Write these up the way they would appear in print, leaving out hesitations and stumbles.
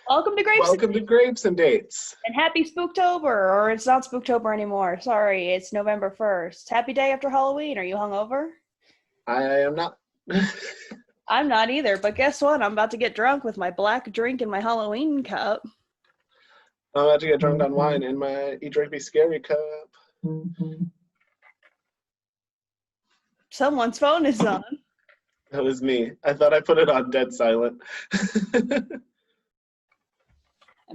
Welcome to Grapes Welcome to Grapes and Dates. and happy Spooktober, or it's not Spooktober anymore. Sorry, it's November 1st. Happy day after Halloween. Are you hungover? I am not. I'm I'm not either, but guess what? I'm about to get drunk with my black drink in my Halloween cup. about to get drunk on wine in my Eat Drink Be Scary cup. Someone's phone is on. That was me. I thought I put it on dead silent. And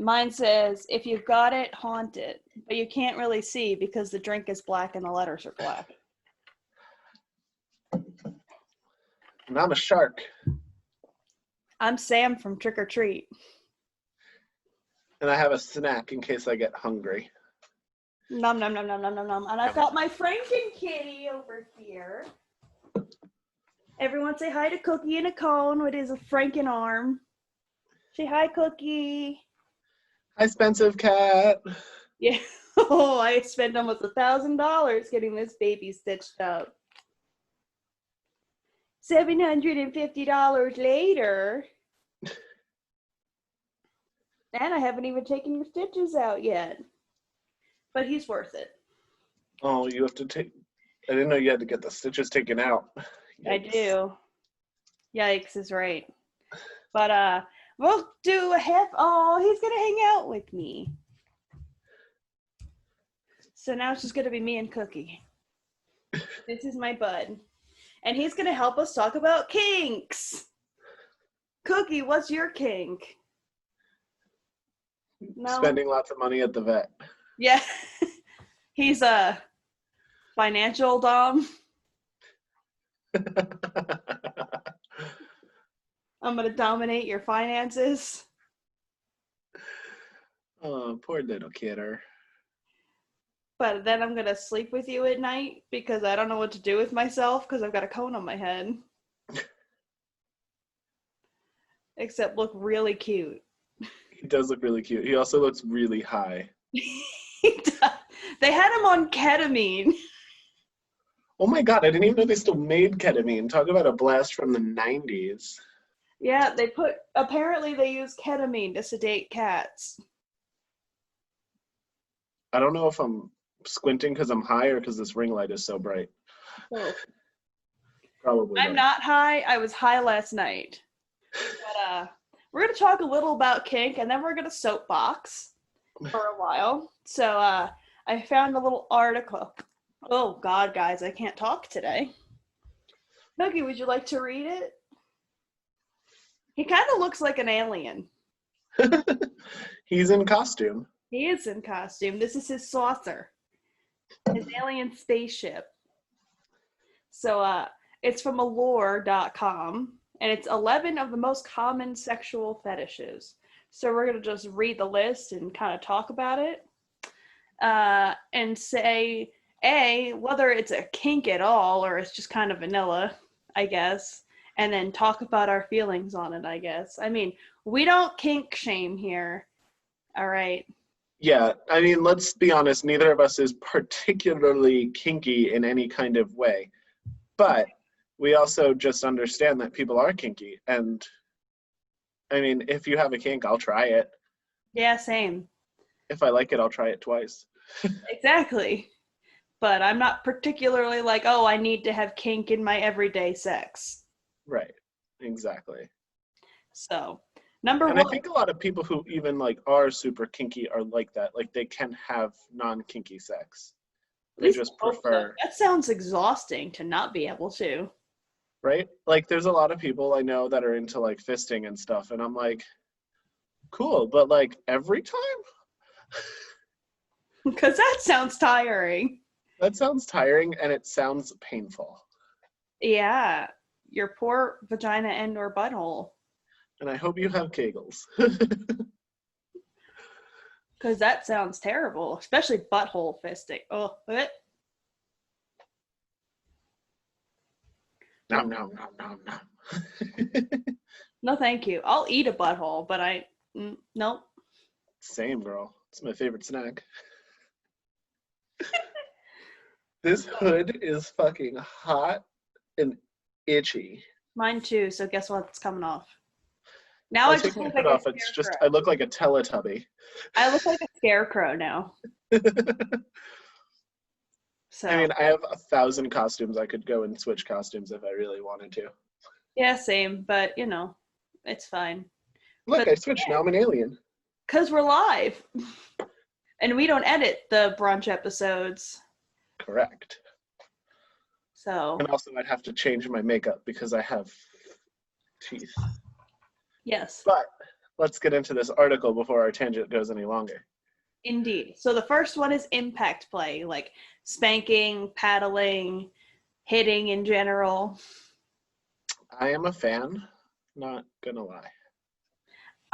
mine says, if you've got it, haunt it. But you can't really see because the drink is black and the letters are black. And I'm a shark. I'm Sam from Trick or Treat. And I have a snack in case I get hungry. Nom nom nom nom nom nom nom. And I've got my Franken kitty over here. Everyone say hi to Cookie in a cone with his Franken arm. Say hi, Cookie. Hi, expensive cat. Yeah. Oh, I spent almost $1,000 getting this baby stitched up. $750 later. And I haven't even taken your stitches out yet. But he's worth it. Oh, you have to take. I didn't know you had to get the stitches taken out. Yikes. I do. Yikes is right. But we'll do a half. Oh, he's gonna hang out with me. So now it's just gonna be me and Cookie. This is my bud. And he's gonna help us talk about kinks. Cookie, what's your kink? No. Spending lots of money at the vet. Yeah. He's a financial dom. I'm gonna dominate your finances. Oh, poor little kidder. But then I'm gonna sleep with you at night because I don't know what to do with myself because I've got a cone on my head. Except look really cute. He does look really cute. He also looks really high. He does. They had him on ketamine. Oh my god, I didn't even know they still made ketamine. Talk about a blast from the 90s. Yeah, apparently they use ketamine to sedate cats. I don't know if I'm squinting because I'm high or because this ring light is so bright. Oh. Probably. I'm not high. I was high last night. But we're going to talk a little about kink, and then we're going to soapbox for a while. So I found a little article. Oh, God, guys, I can't talk today. Cookie, would you like to read it? He kind of looks like an alien. He's in costume. He is in costume. This is his saucer. His alien spaceship. So it's from allure.com, and it's 11 of the most common sexual fetishes. So we're going to just read the list and kind of talk about it. And say, A, whether it's a kink at all or it's just kind of vanilla, I guess. And then talk about our feelings on it, I guess. I mean, we don't kink shame here. All right. Yeah, I mean, let's be honest, neither of us is particularly kinky in any kind of way. But we also just understand that people are kinky. And I mean, if you have a kink, I'll try it. Yeah, same. If I like it, I'll try it twice. Exactly. But I'm not particularly like, oh, I need to have kink in my everyday sex. Right, exactly. So, number and one. I think a lot of people who even like are super kinky are like that. Like they can have non-kinky sex. They just prefer. That sounds exhausting to not be able to. Right? Like there's a lot of people I know that are into like fisting and stuff. And I'm like, cool. But like every time? Because that sounds tiring. That sounds tiring and it sounds painful. Yeah. Your poor vagina and or butthole. And I hope you have Kegels. Because that sounds terrible, especially butthole fisting. Oh, what? Nom, nom, nom, nom, nom. No, thank you. I'll eat a butthole, but nope. Same, girl. It's my favorite snack. This hood is fucking hot and itchy. Mine too, so guess what's coming off? Now I'll I take just my look hood like a off. It's just, scarecrow. I look like a Teletubby. I look like a scarecrow now. So I mean, I have 1,000 costumes. I could go and switch costumes if I really wanted to. yeah, same, but you know, it's fine. Look, But I switched. Now I'm an alien. because we're live. And we don't edit the brunch episodes. Correct. So And also, I'd have to change my makeup because I have teeth. yes. But let's get into this article before our tangent goes any longer. Indeed. So the first one is impact play, like spanking, paddling, hitting in general. I am a fan, not gonna lie.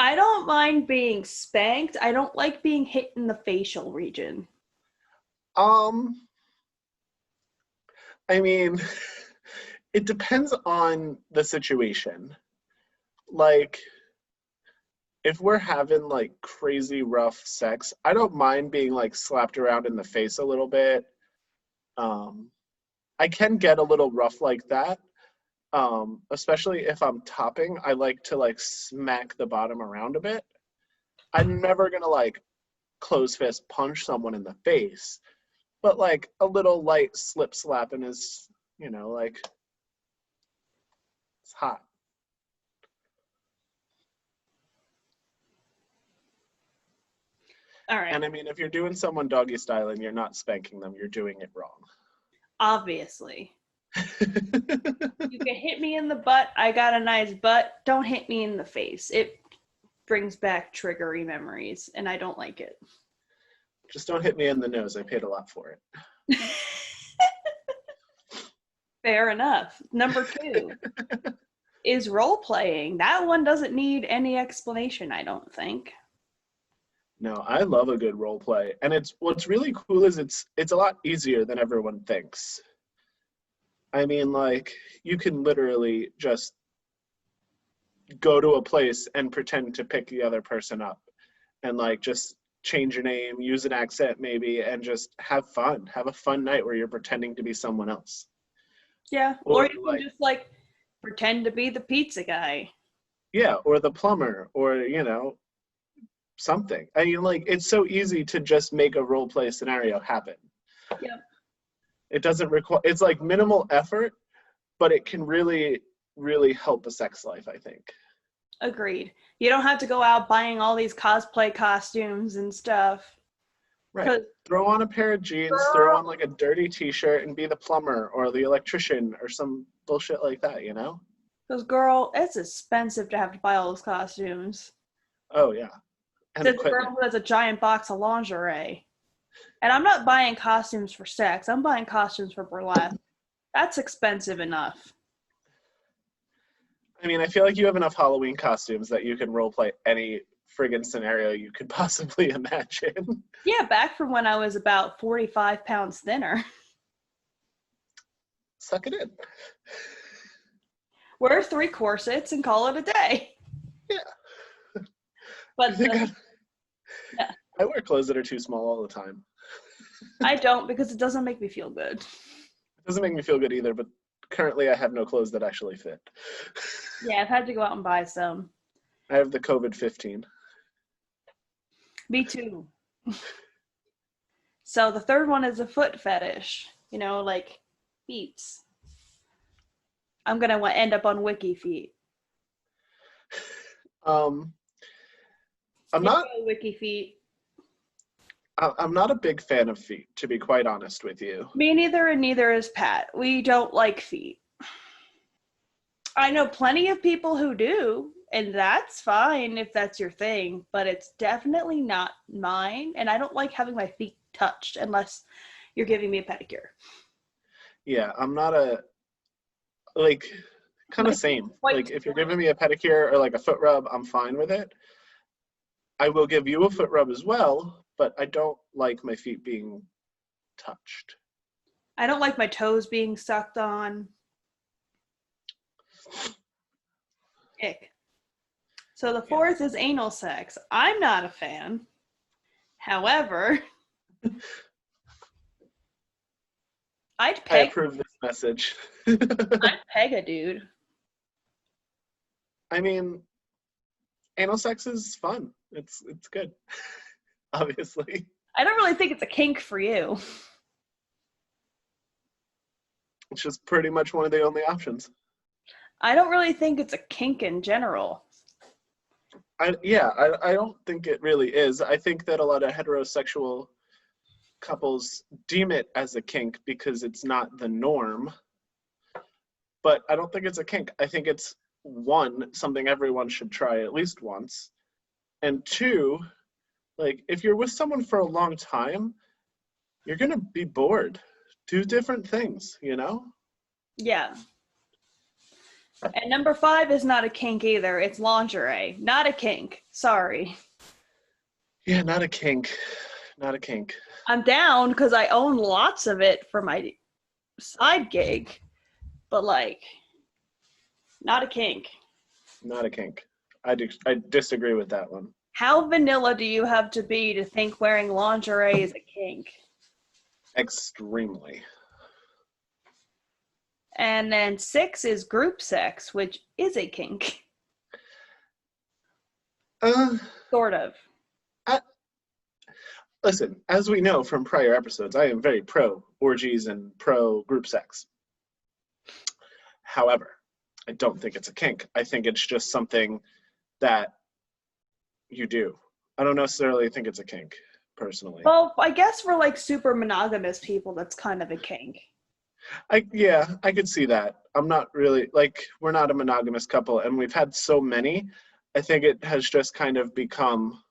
I don't mind being spanked. I don't like being hit in the facial region. I mean, it depends on the situation. Like, if we're having like crazy rough sex, I don't mind being like slapped around in the face a little bit. I can get a little rough like that. Especially if I'm topping, I like to like smack the bottom around a bit. I'm never gonna like close fist punch someone in the face, but like a little light slip slapping is, like it's hot. All right. And I mean, if you're doing someone doggy style and you're not spanking them, you're doing it wrong. Obviously. You can hit me in the butt. I got a nice butt. Don't hit me in the face. It brings back triggery memories, and I don't like it. Just don't hit me in the nose. I paid a lot for it. Fair enough. Number 2 is role playing. That one doesn't need any explanation, I don't think. No, I love a good role play. And what's really cool is it's a lot easier than everyone thinks. I mean, like, you can literally just go to a place and pretend to pick the other person up and like just change your name, use an accent maybe, and just have fun. Have a fun night where you're pretending to be someone else. Yeah. Or Or you can just like pretend to be the pizza guy. yeah, or the plumber, or something. I mean, like, it's so easy to just make a role play scenario happen. Yeah. It doesn't require, it's like minimal effort, but it can really, really help a sex life, I think. Agreed. You don't have to go out buying all these cosplay costumes and stuff. Right. Throw on a pair of jeans, throw on like a dirty t-shirt and be the plumber or the electrician or some bullshit like that, Because, girl, it's expensive to have to buy all those costumes. Oh, yeah. And There's a girl equipment. who has a giant box of lingerie. And I'm not buying costumes for sex. I'm buying costumes for burlesque. That's expensive enough. I mean, I feel like you have enough Halloween costumes that you can role play any friggin' scenario you could possibly imagine. Yeah, back from when I was about 45 pounds thinner. Suck it in. Wear 3 corsets and call it a day. Yeah. But yeah. I wear clothes that are too small all the time. I don't, because it doesn't make me feel good. It doesn't make me feel good either, but currently I have no clothes that actually fit. Yeah, I've had to go out and buy some. I have the COVID-15. Me too. So the third one is a foot fetish. Like feet. I'm going to end up on Wiki Feet. I'm not Wiki Feet. I'm not a big fan of feet, to be quite honest with you. Me neither, and neither is Pat. We don't like feet. I know plenty of people who do, and that's fine if that's your thing, but it's definitely not mine, and I don't like having my feet touched unless you're giving me a pedicure. Yeah, I'm not kind of same. Like, if you're giving me a pedicure or like a foot rub, I'm fine with it. I will give you a foot rub as well, but I don't like my feet being touched. I don't like my toes being sucked on. Ick. So the fourth is anal sex. I'm not a fan. However, I approve this message. I'd peg a dude. I mean, anal sex is fun. It's good, obviously. I don't really think it's a kink for you. It's just pretty much one of the only options. I don't really think it's a kink in general. I don't think it really is. I think that a lot of heterosexual couples deem it as a kink because it's not the norm. But I don't think it's a kink. I think it's, one, something everyone should try at least once. And two, like, if you're with someone for a long time, you're going to be bored. Do different things, you know? Yeah. And number 5 is not a kink either. It's lingerie. Not a kink. Sorry. Yeah, not a kink. Not a kink. I'm down because I own lots of it for my side gig. But, like, not a kink. Not a kink. I disagree with that one. How vanilla do you have to be to think wearing lingerie is a kink? Extremely. And then 6 is group sex, which is a kink. Sort of. Listen, as we know from prior episodes, I am very pro orgies and pro group sex. However, I don't think it's a kink. I think it's just something that you do. I don't necessarily think it's a kink, personally. Well, I guess for like super monogamous people, that's kind of a kink. I could see that. I'm not really, like, we're not a monogamous couple, and we've had so many. I think it has just kind of become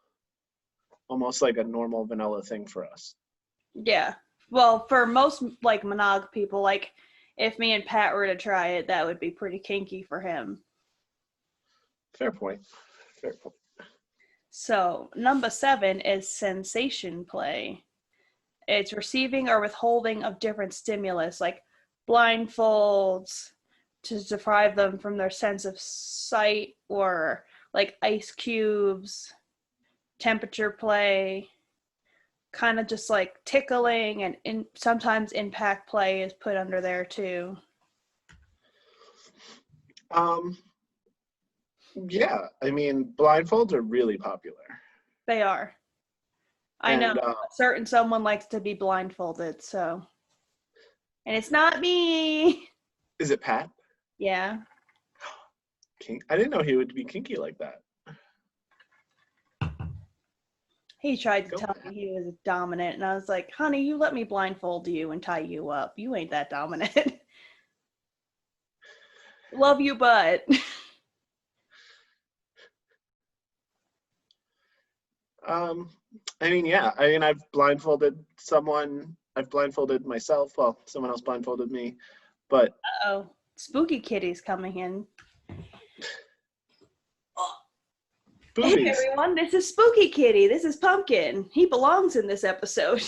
almost like a normal vanilla thing for us. Yeah. Well, for most like monog people, like if me and Pat were to try it, that would be pretty kinky for him. Fair point. Fair point. So number 7 is sensation play. It's receiving or withholding of different stimulus, like blindfolds to deprive them from their sense of sight, or like ice cubes, temperature play, kind of just like tickling, and sometimes impact play is put under there too. Yeah, I mean, blindfolds are really popular. They are. I know a certain someone likes to be blindfolded, so. And it's not me. Is it Pat? Yeah. I didn't know he would be kinky like that. He tried to tell me he was dominant, and I was like, honey, you let me blindfold you and tie you up. You ain't that dominant. Love you, but. I mean, yeah. I mean, I've blindfolded someone. I've blindfolded myself. Well, someone else blindfolded me, but. Uh-oh. Spooky Kitty's coming in. Boobies. Hey, everyone. This is Spooky Kitty. This is Pumpkin. He belongs in this episode.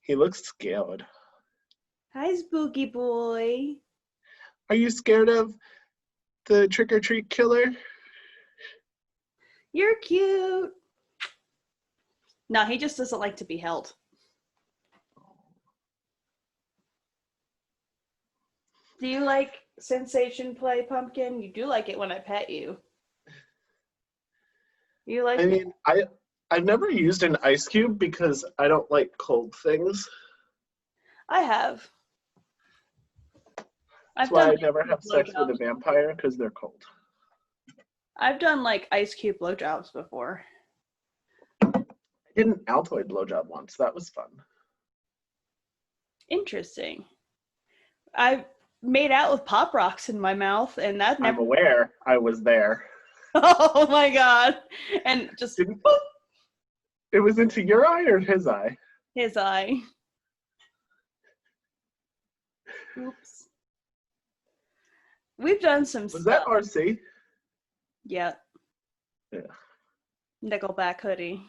He looks scared. Hi, Spooky Boy. Are you scared of the trick-or-treat killer? You're cute. No, he just doesn't like to be held. Do you like sensation play, Pumpkin? You do like it when I pet you. You like? I mean, I've never used an ice cube because I don't like cold things. I have. That's why I never have sex with a vampire, because they're cold. I've done like ice cube blowjobs before. I did an Altoid blowjob once. That was fun. Interesting. I made out with Pop Rocks in my mouth, and that never. I'm aware. I was there. Oh my god! And just. It was into your eye or his eye? His eye. Oops. We've done some stuff. Was that RC? Yeah. Yeah. Nickelback hoodie.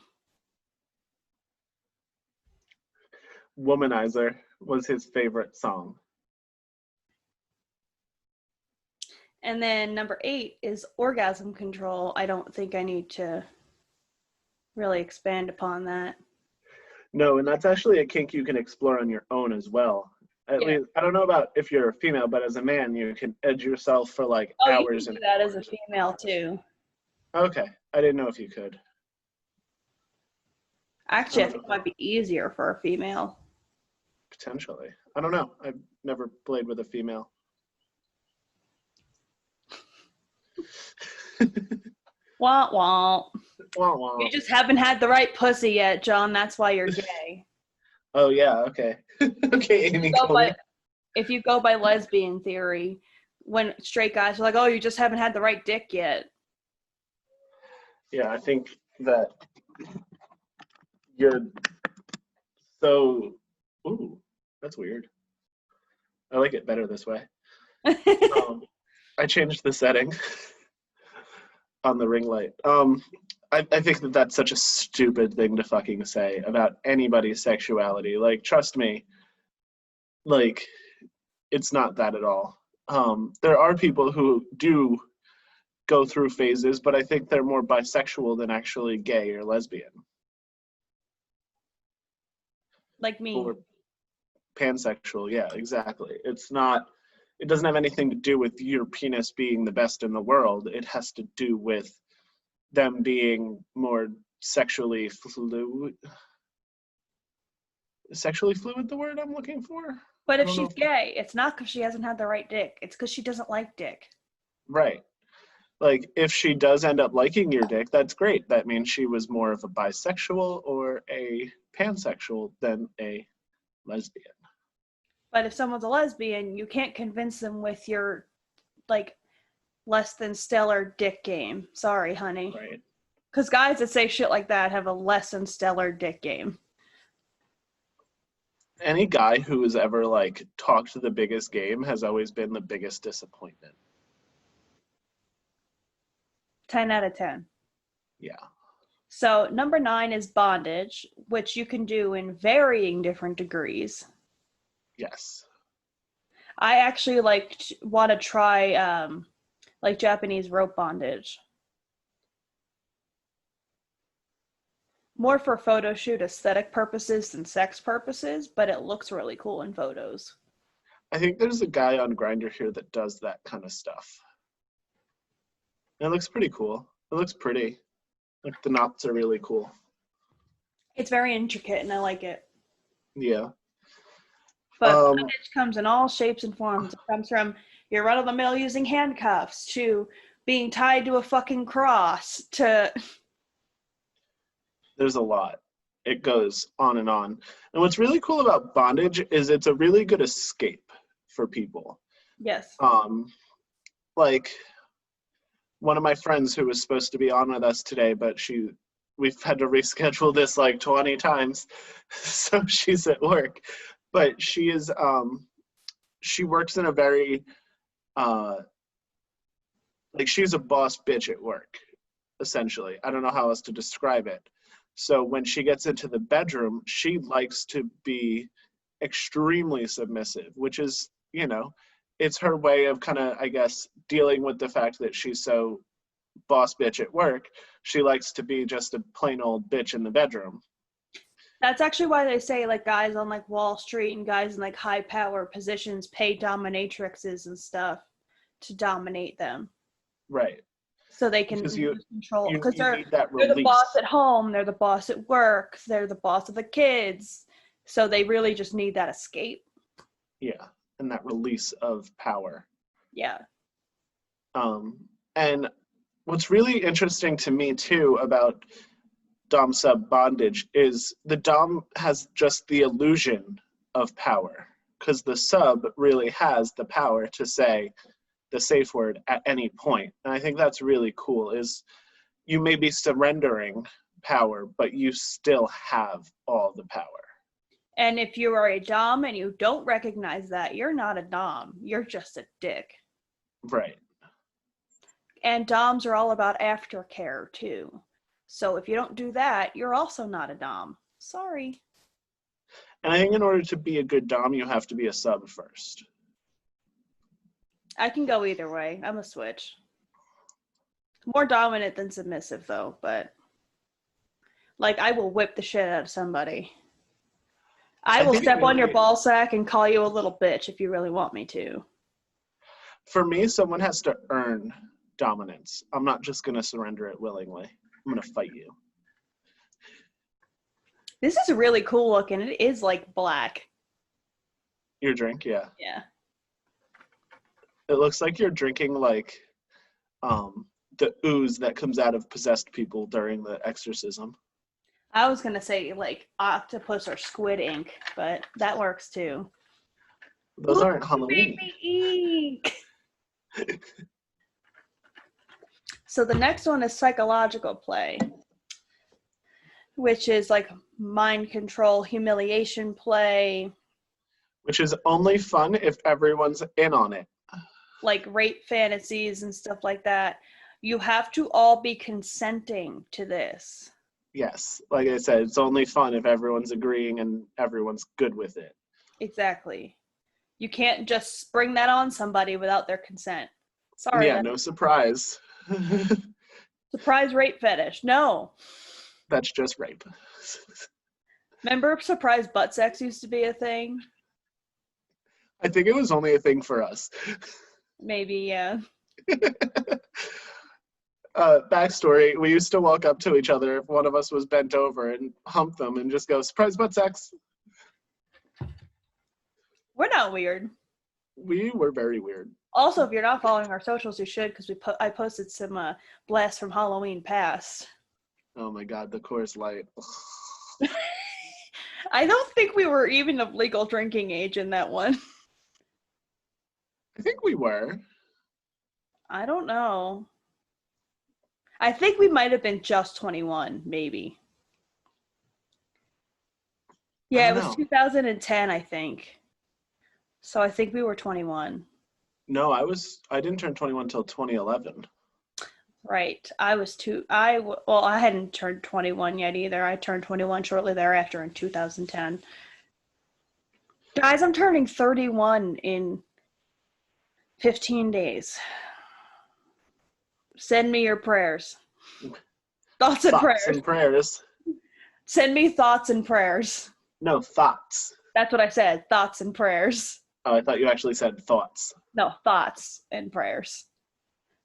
Womanizer was his favorite song. And then number 8 is orgasm control. I don't think I need to really expand upon that. No, and that's actually a kink you can explore on your own as well. At least, I don't know about if you're a female, but as a man, you can edge yourself for like hours. You can do that as a female too. Okay. I didn't know if you could. Actually, I think it might be easier for a female. Potentially. I don't know. I've never played with a female. Wah wah. Wah, wah. You just haven't had the right pussy yet, John. That's why you're gay. Oh, yeah. Okay. Okay, Amy Coney. If you go by lesbian theory, when straight guys are like, oh, you just haven't had the right dick yet. Yeah, I think that you're so... Ooh, that's weird. I like it better this way. I changed the setting on the ring light. I think that that's such a stupid thing to fucking say about anybody's sexuality. Like, trust me, like, it's not that at all. There are people who do go through phases, but I think they're more bisexual than actually gay or lesbian. Like me. Or pansexual, yeah, exactly. It doesn't have anything to do with your penis being the best in the world. It has to do with them being more sexually fluid. Is sexually fluid the word I'm looking for? But if she's gay, it's not because she hasn't had the right dick. It's because she doesn't like dick. Right. Like, if she does end up liking your dick, that's great. That means she was more of a bisexual or a pansexual than a lesbian. But if someone's a lesbian, you can't convince them with your, like, less than stellar dick game. Sorry, honey. Right. Because guys that say shit like that have a less than stellar dick game. Any guy who has ever, like, talked the biggest game has always been the biggest disappointment. 10 out of 10. Yeah. So number 9 is bondage, which you can do in varying different degrees. Yes. I actually want to try like Japanese rope bondage. More for photo shoot aesthetic purposes than sex purposes, but it looks really cool in photos. I think there's a guy on Grindr here that does that kind of stuff. It looks pretty cool. It looks pretty. Like, the knots are really cool. It's very intricate and I like it. Yeah. But bondage comes in all shapes and forms. It comes from your run-of-the-mill using handcuffs to being tied to a fucking cross to... There's a lot. It goes on and on. And what's really cool about bondage is it's a really good escape for people. Yes. Like, one of my friends who was supposed to be on with us today, but we've had to reschedule this like 20 times, so she's at work. But she works in a very, like, she's a boss bitch at work, essentially. I don't know how else to describe it. So when she gets into the bedroom, she likes to be extremely submissive, which is, it's her way of kind of, I guess, dealing with the fact that she's so boss bitch at work. She likes to be just a plain old bitch in the bedroom. That's actually why they say, like, guys on, like, Wall Street and guys in, like, high power positions pay dominatrixes and stuff to dominate them. Right. So they can control. Because they're the boss at home, they're the boss at work, they're the boss of the kids. So they really just need that escape. Yeah, and that release of power. Yeah. And what's really interesting to me, too, about Dom sub bondage is the Dom has just the illusion of power, because the sub really has the power to say the safe word at any point. And I think that's really cool, is you may be surrendering power, but you still have all the power. And if you are a Dom and you don't recognize that, you're not a Dom. You're just a dick. Right. And Doms are all about aftercare, too. So if you don't do that, you're also not a Dom. Sorry. And I think in order to be a good Dom, you have to be a sub first. I can go either way. I'm a switch. More dominant than submissive, though, but... like, I will whip the shit out of somebody. I will step on your ball sack and call you a little bitch if you really want me to. For me, someone has to earn dominance. I'm not just going to surrender it willingly. I'm going to fight you. This is really cool looking. It is like black. Your drink, yeah. Yeah. It looks like you're drinking like the ooze that comes out of possessed people during the exorcism. I was gonna say like octopus or squid ink, but that works too. Those aren't Halloween. Ink. So the next one is psychological play, which is like mind control, humiliation play. Which is only fun if everyone's in on it. Like rape fantasies and stuff like that. You have to all be consenting to this. Yes, like I said, it's only fun if everyone's agreeing and everyone's good with it. Exactly. You can't just spring that on somebody without their consent. Sorry. Yeah, no surprise. Surprise rape fetish. No. That's just rape. Remember surprise butt sex used to be a thing? I think it was only a thing for us. Maybe, yeah. Backstory, we used to walk up to each other if one of us was bent over and hump them and just go, surprise butt sex. We're not weird. We were very weird. Also, if you're not following our socials, you should, because I posted some blasts from Halloween past. Oh my god, the Coors Light. I don't think we were even of legal drinking age in that one. I think we were. I don't know. I think we might have been just 21, maybe. Yeah, it was 2010, I think. So I think we were 21. No, I didn't turn 21 until 2011. Right. I hadn't turned 21 yet either. I turned 21 shortly thereafter in 2010. Guys, I'm turning 31 in 15 days. Send me your prayers. Thoughts and prayers. Send me thoughts and prayers. No, thoughts. That's what I said. Thoughts and prayers. Oh, I thought you actually said thoughts. No, thoughts and prayers.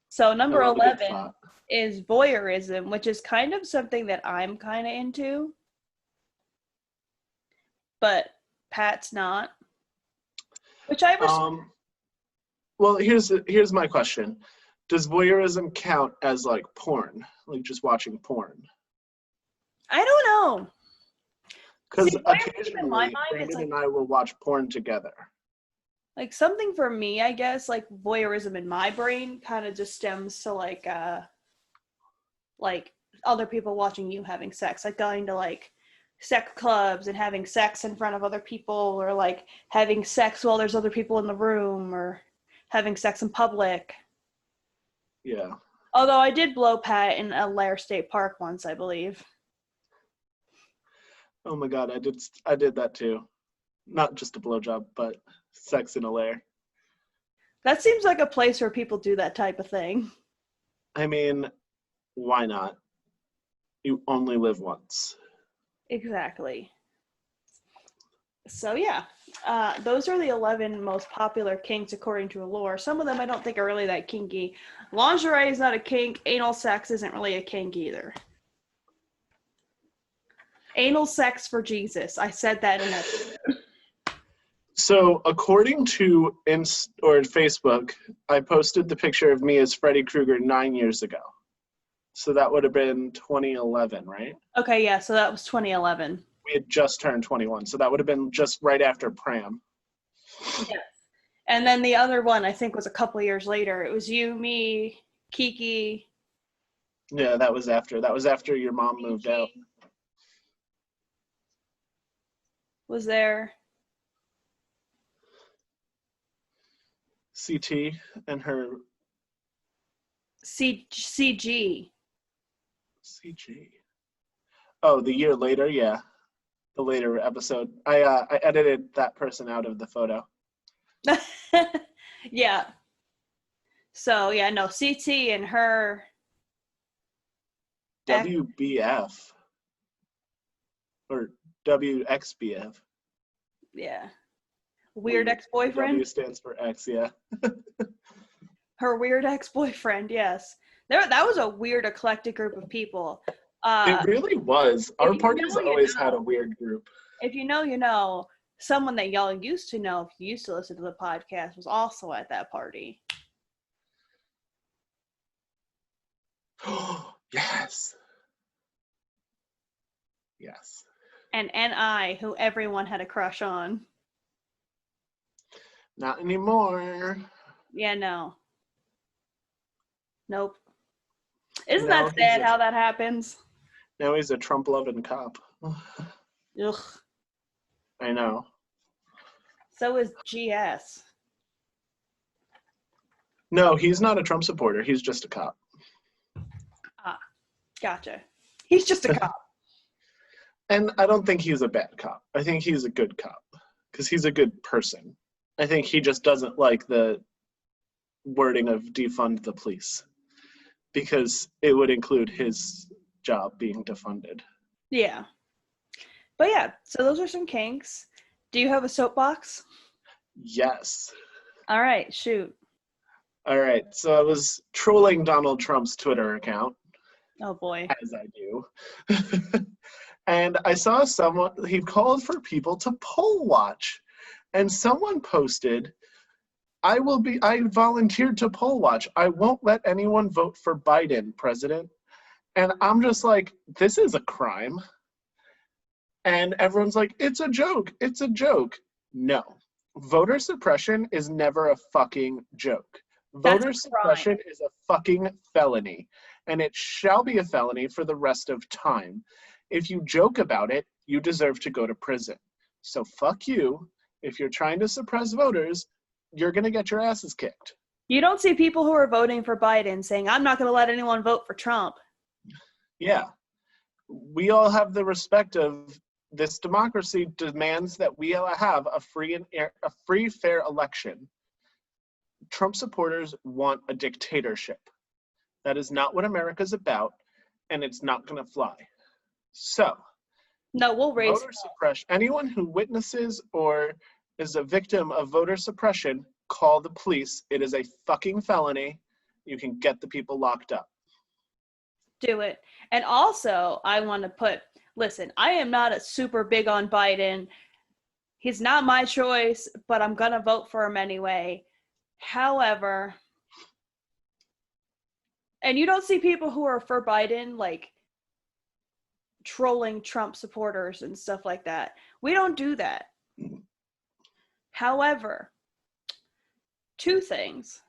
So number 11 is voyeurism, which is kind of something that I'm kind of into. But Pat's not. Which I respect. Well, here's my question. Does voyeurism count as like porn? Like just watching porn? I don't know. Because occasionally Brandon and I will watch porn together. Like something for me, I guess, like voyeurism in my brain kind of just stems to like other people watching you having sex, like going to like sex clubs and having sex in front of other people, or like having sex while there's other people in the room, or having sex in public. Yeah. Although I did blow Pat in a Lair State Park once, I believe. Oh my god, I did that too. Not just a blowjob, but sex in a lair. That seems like a place where people do that type of thing. I mean, why not? You only live once. Exactly. So yeah, those are the 11 most popular kinks according to Allure. Some of them I don't think are really that kinky. Lingerie is not a kink. Anal sex isn't really a kink either. Anal sex for Jesus. I said that in that video. So according to Facebook, I posted the picture of me as Freddy Krueger 9 years ago. So that would have been 2011, right? Okay, yeah, so that was 2011. We had just turned 21, so that would have been just right after Pram. Yes. And then the other one, I think, was a couple years later. It was you, me, Kiki. Yeah, that was after your mom moved out. Was there. CT and her CG. CG. Oh, the year later, yeah. The later episode. I edited that person out of the photo. Yeah. So, yeah, no, CT and her. WBF. Or WXBF. Yeah. Weird ex-boyfriend. W stands for X, yeah. Her weird ex-boyfriend, yes. That was a weird eclectic group of people. It really was. Our parties always had a weird group. If you know, you know. Someone that y'all used to know, if you used to listen to the podcast, was also at that party. Yes. Yes. And N.I., who everyone had a crush on. Not anymore. Yeah, no. Nope. Isn't that sad how that happens? Now he's a Trump-loving cop. Ugh. I know. So is GS. No, he's not a Trump supporter. He's just a cop. Ah, gotcha. He's just a cop. And I don't think he's a bad cop. I think he's a good cop because he's a good person. I think he just doesn't like the wording of defund the police because it would include his job being defunded. Yeah. But yeah, so those are some kinks. Do you have a soapbox? Yes. All right, shoot. All right, so I was trolling Donald Trump's Twitter account. Oh boy. As I do. And I saw someone, he called for people to poll watch. And someone posted, I volunteered to poll watch. I won't let anyone vote for Biden, President. And I'm just like, this is a crime. And everyone's like, it's a joke. It's a joke. No. Voter suppression is never a fucking joke. Voter suppression is a fucking felony. And it shall be a felony for the rest of time. If you joke about it, you deserve to go to prison. So fuck you. If you're trying to suppress voters, you're going to get your asses kicked. You don't see people who are voting for Biden saying, I'm not going to let anyone vote for Trump. Yeah. We all have the respect of this democracy demands that we have a free, fair election. Trump supporters want a dictatorship. That is not what America's about, and it's not going to fly. So, no, we'll raise voter suppression. Anyone who witnesses or is a victim of voter suppression, call the police. It is a fucking felony. You can get the people locked up. Do it. And also, I want to listen, I am not a super big on Biden. He's not my choice, but I'm going to vote for him anyway. However, and you don't see people who are for Biden, like, trolling Trump supporters and stuff like that. We don't do that. However, two things.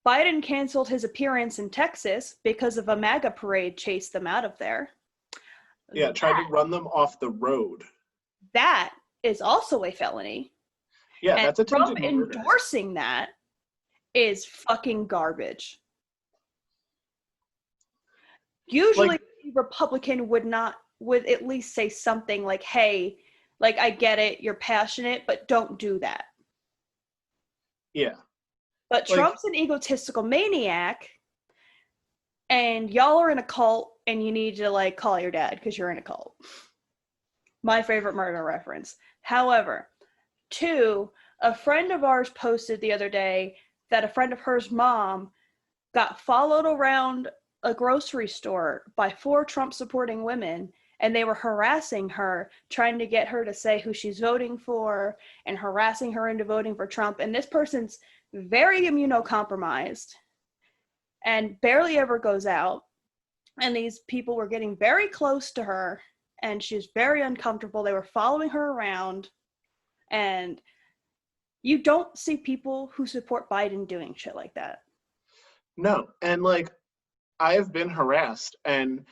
Biden canceled his appearance in Texas because of a MAGA parade chased them out of there. Yeah, tried to run them off the road. That is also a felony. Yeah, and that's attempted Trump murder. Endorsing that is fucking garbage. Usually, a Republican would at least say something like, hey, like, I get it, you're passionate, but don't do that. Yeah. But Trump's an egotistical maniac, and y'all are in a cult, and you need to, like, call your dad because you're in a cult. My favorite murder reference. However, two, a friend of ours posted the other day that a friend of hers mom got followed around a grocery store by 4 Trump-supporting women, and they were harassing her, trying to get her to say who she's voting for, and harassing her into voting for Trump. And this person's very immunocompromised and barely ever goes out. And these people were getting very close to her, and she was very uncomfortable. They were following her around, and you don't see people who support Biden doing shit like that. No, and, like, I've been harassed, and,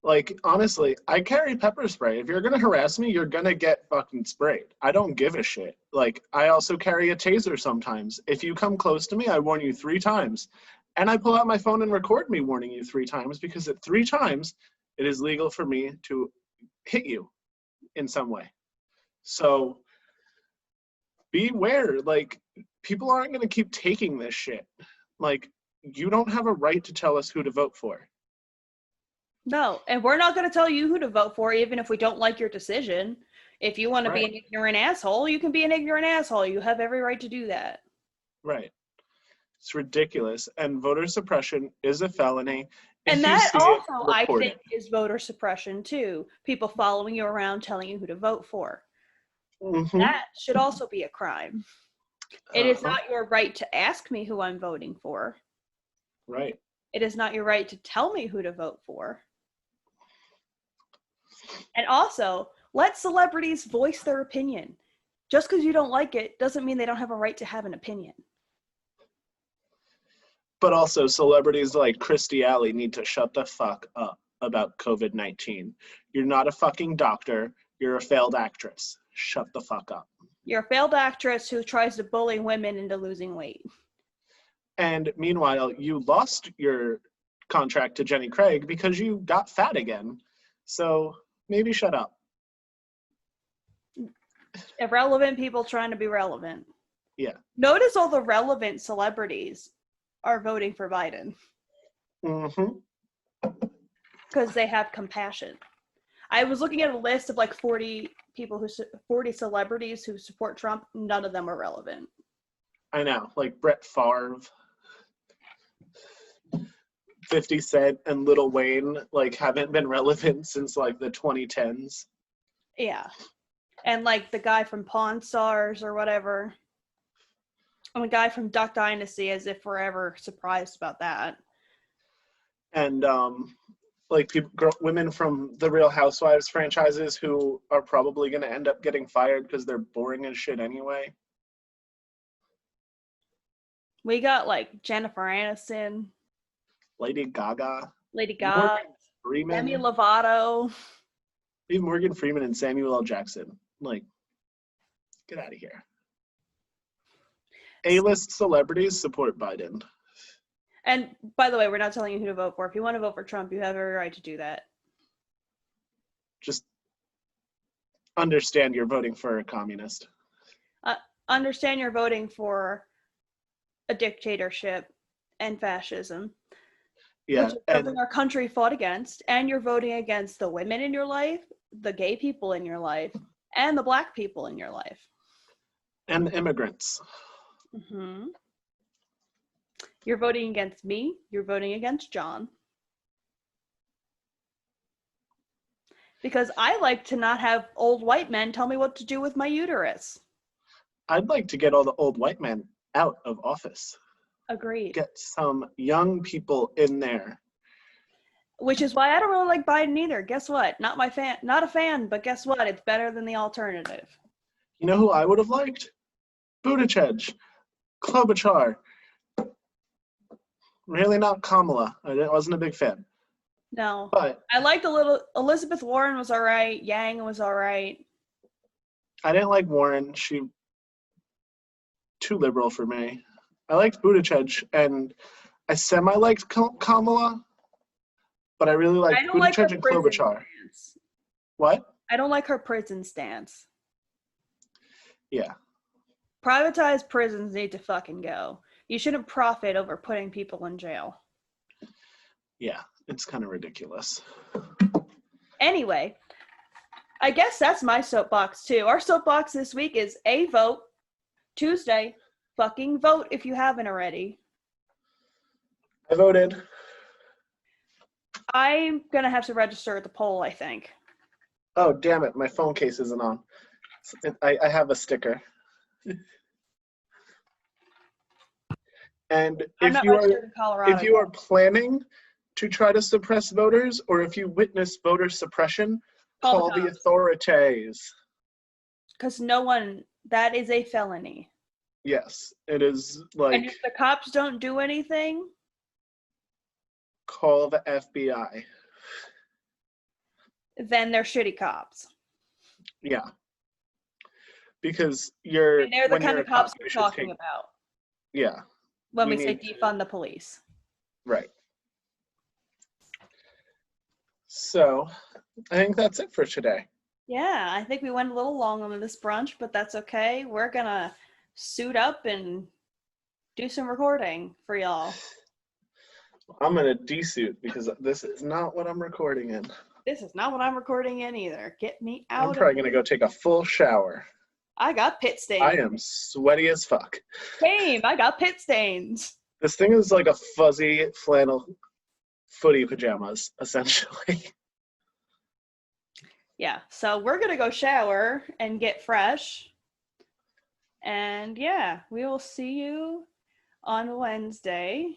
like, honestly, I carry pepper spray. If you're gonna harass me, you're gonna get fucking sprayed. I don't give a shit. Like, I also carry a taser sometimes. If you come close to me, I warn you 3 times. And I pull out my phone and record me warning you 3 times, because at 3 times, it is legal for me to hit you in some way. So, beware. Like, people aren't gonna keep taking this shit. Like, you don't have a right to tell us who to vote for. No, and we're not going to tell you who to vote for, even if we don't like your decision. If you want to be an ignorant asshole, you can be an ignorant asshole. You have every right to do that. Right. It's ridiculous. And voter suppression is a felony. And If you that see it, also, I report think, it. is voter suppression too. People following you around telling you who to vote for. Mm-hmm. That should also be a crime. It is Uh-huh. not your right to ask me who I'm voting for. Right. It is not your right to tell me who to vote for. And also, let celebrities voice their opinion. Just because you don't like it doesn't mean they don't have a right to have an opinion. But also, celebrities like Christy Alley need to shut the fuck up about COVID-19. You're not a fucking doctor. You're a failed actress. Shut the fuck up. You're a failed actress who tries to bully women into losing weight. And meanwhile, you lost your contract to Jenny Craig because you got fat again. So maybe shut up. Irrelevant people trying to be relevant. Yeah. Notice all the relevant celebrities are voting for Biden. Mm-hmm. Because they have compassion. I was looking at a list of like 40 celebrities who support Trump. None of them are relevant. I know, like Brett Favre, 50 Cent, and Lil Wayne, like, haven't been relevant since like the 2010s. Yeah. And like the guy from Pawn Stars or whatever. And the guy from Duck Dynasty, as if we're ever surprised about that. And like women from the Real Housewives franchises who are probably going to end up getting fired because they're boring as shit anyway. We got like Jennifer Aniston, Lady Gaga, Morgan Freeman, Demi Lovato. Leave Morgan Freeman and Samuel L. Jackson. Like, get out of here. A-list celebrities support Biden. And by the way, we're not telling you who to vote for. If you want to vote for Trump, you have every right to do that. Just understand you're voting for a communist. Understand you're voting for a dictatorship and fascism. Yeah, which is something our country fought against. And you're voting against the women in your life, the gay people in your life, and the Black people in your life. And the immigrants. Mm-hmm. You're voting against me. You're voting against John. Because I like to not have old white men tell me what to do with my uterus. I'd like to get all the old white men out of office. Agreed. Get some young people in there. Which is why I don't really like Biden either. Guess what? Not a fan, but guess what? It's better than the alternative. You know who I would have liked? Buttigieg, Klobuchar. Really not Kamala. I wasn't a big fan. No. But I liked a little. Elizabeth Warren was all right. Yang was all right. I didn't like Warren. She too liberal for me. I liked Buttigieg, and I semi-liked Kamala, but I really liked Buttigieg and Klobuchar. Stance. What? I don't like her prison stance. Yeah. Privatized prisons need to fucking go. You shouldn't profit over putting people in jail. Yeah, it's kind of ridiculous. Anyway, I guess that's my soapbox too. Our soapbox this week is a vote. Tuesday, fucking vote if you haven't already. I voted. I'm gonna have to register at the poll, I think. Oh, damn it. My phone case isn't on. I have a sticker. And if you are planning to try to suppress voters, or if you witness voter suppression, call the authorities. Because that is a felony. Yes, it is. Like, and if the cops don't do anything, call the FBI. Then they're shitty cops. Yeah. Because they're the kind of cops we're talking about. Yeah. When we say defund the police. Right. So, I think that's it for today. Yeah, I think we went a little long on this brunch, but that's okay. We're gonna suit up and do some recording for y'all. I'm gonna de-suit because this is not what I'm recording in. This is not what I'm recording in either. Get me out. I'm probably gonna go take a full shower. I got pit stains. I am sweaty as fuck. Same, I got pit stains. This thing is like a fuzzy flannel footy pajamas, essentially. Yeah, so we're gonna go shower and get fresh. And yeah, we will see you on Wednesday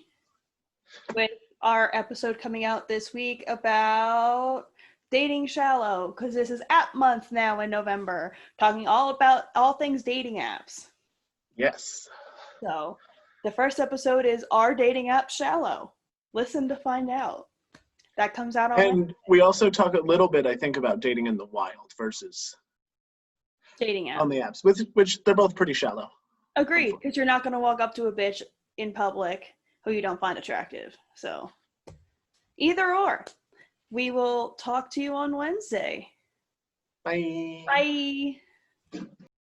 with our episode coming out this week about dating shallow, because this is app month now in November, talking all about all things dating apps. Yes. So the first episode is Are Dating Apps Shallow? Listen to find out. That comes out on And we also talk a little bit, I think, about dating in the wild versus dating apps. on the apps, which they're both pretty shallow. Agreed, because you're not going to walk up to a bitch in public who you don't find attractive. So either or. We will talk to you on Wednesday. Bye. Bye.